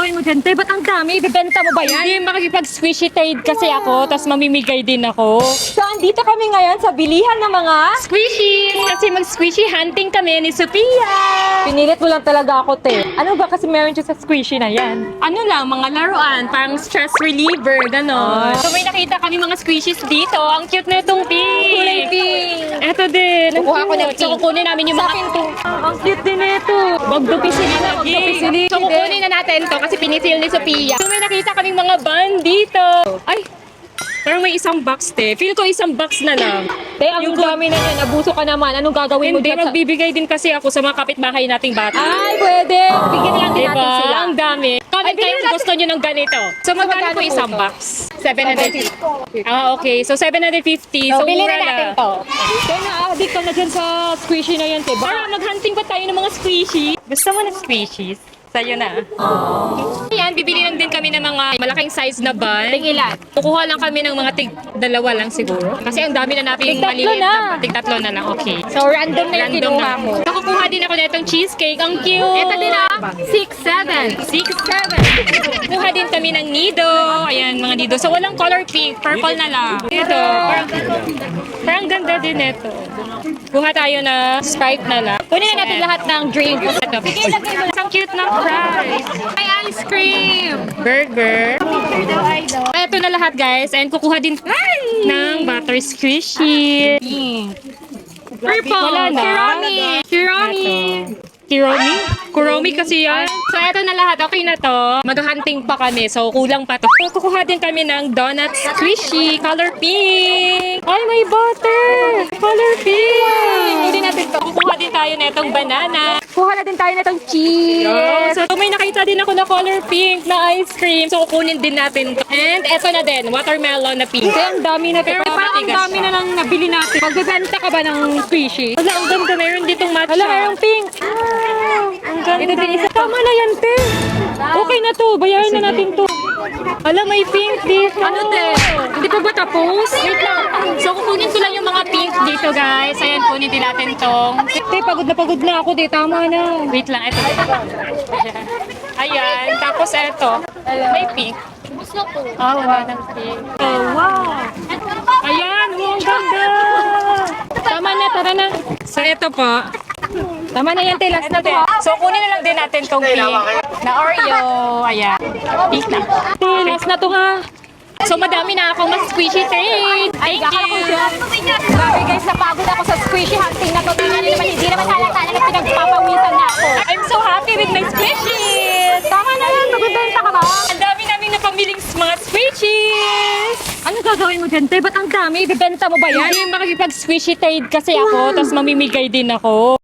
gagawin mo dyan, te? Ba't ang dami? Ibibenta mo ba yan? Hindi, makikipag-squishy trade kasi ako, tapos mamimigay din ako. So, andito kami ngayon sa bilihan ng mga... Squishy! Kasi mag-squishy hunting kami ni Sophia! Pinilit mo lang talaga ako, te. Ano ba kasi meron dyan sa squishy na yan? Ano lang, mga laruan, parang stress reliever, gano'n. So may nakita kami mga squishies dito. Ang cute na itong pink! Kulay pink! Eto din. Ang Kukuha ko ng cute. So pink. kukunin namin yung Sa mga... akin to. Ang cute din ito. Magdupisili na, magdupisili. So kukunin na natin to kasi pinisil ni Sophia. So may nakita kaming mga band dito. Ay! Parang may isang box, te. Feel ko isang box na lang. Te, ang dami na yan. Abuso ka naman. Anong gagawin mo Hindi, dyan sa... magbibigay din kasi ako sa mga kapitbahay nating bata. Ay, pwede. Bigyan lang din natin sila. Ang dami. Comment Ay, kayo bigyan kung natin- gusto nyo ng ganito. So, magkano magkano po isang po to? box? 750. Ah, okay. So, 750. So, Bili mura na natin lang. to. Te, na-addict ka na dyan sa squishy na yan, te. Para mag-hunting pa tayo ng mga squishy. Gusto mo ng squishies? Sa'yo na. Ayan, bibili lang din kami ng mga malaking size na bun. Ilan? Kukuha lang kami ng mga dalawa lang siguro. Kasi ang dami na natin Tig-tatlo maliliit na. Tig-tatlo na lang. Okay. So, random na yung Random kinuha na. mo. So, kukuha din ako na itong cheesecake. Ang cute! Ito din 6-7. 6-7. Kuha din kami ng nido. Ayan, mga nido. So, walang color pink. Purple na lang. Ito. Parang ganda din ito. Kuha tayo na stripe na lang. Kunin na natin lahat ng drinks. Ito. Ang cute ng fries. May ice cream. Burger. Ito na lahat, guys. And kukuha din ng butter squishy. Purple. Wala na. Kirami. Kiromi? Kuromi kasi yan. So, eto na lahat. Okay na to. Mag-hunting pa kami. So, kulang pa to. So, kukuha din kami ng donut squishy. Color pink. Ay, may butter. Color pink. Kunin natin to. Kukuha din tayo na itong banana. Kuha na din tayo na itong cheese. So, may nakita din ako na color pink na ice cream. So, kukunin din natin to. And eto na din. Watermelon na pink. Kaya ang dami na. Pero parang ang matigas dami siya. na lang nabili natin. Magbebenta ka ba ng squishy? Wala, ang ganda. Meron ditong matcha. Hala, mayroong pink. Ang ganda. Ito din isa. Tama na yan, te. Okay na to. Bayaran na natin to. Hala, may pink dito. Ano, te? Hindi pa ba tapos? Wait lang. So, kukunin ko lang yung mga pink dito, guys. Ayan, kunin din natin tong. Te, pagod na ako, te. Tama na. Wait lang, ito. Ayan, tapos ito. May pink. Ah, wala ng pink. Oh, wow. Ayan, oh, ang ganda. Tama na, tara na. So, ito po. Tama na yan, te. Last na to. So, kunin na lang din natin tong pink na Oreo. Ayan. Pink na. Te, last na to nga. So, madami na akong mas squishy trade. Thank akala ko you. Grabe guys, napagod ako sa squishy hunting na to. Tingnan niyo naman, hindi naman halata na pinagpapawisan na ako. I'm so happy with my squishies. Tama na yan, magbibenta ka ba? Ang dami namin napamiling mga squishies. Ano gagawin mo dyan, te? Ba't ang dami? Ibibenta mo ba yan? Hindi, makikipag-squishy trade kasi ako, tapos mamimigay din ako.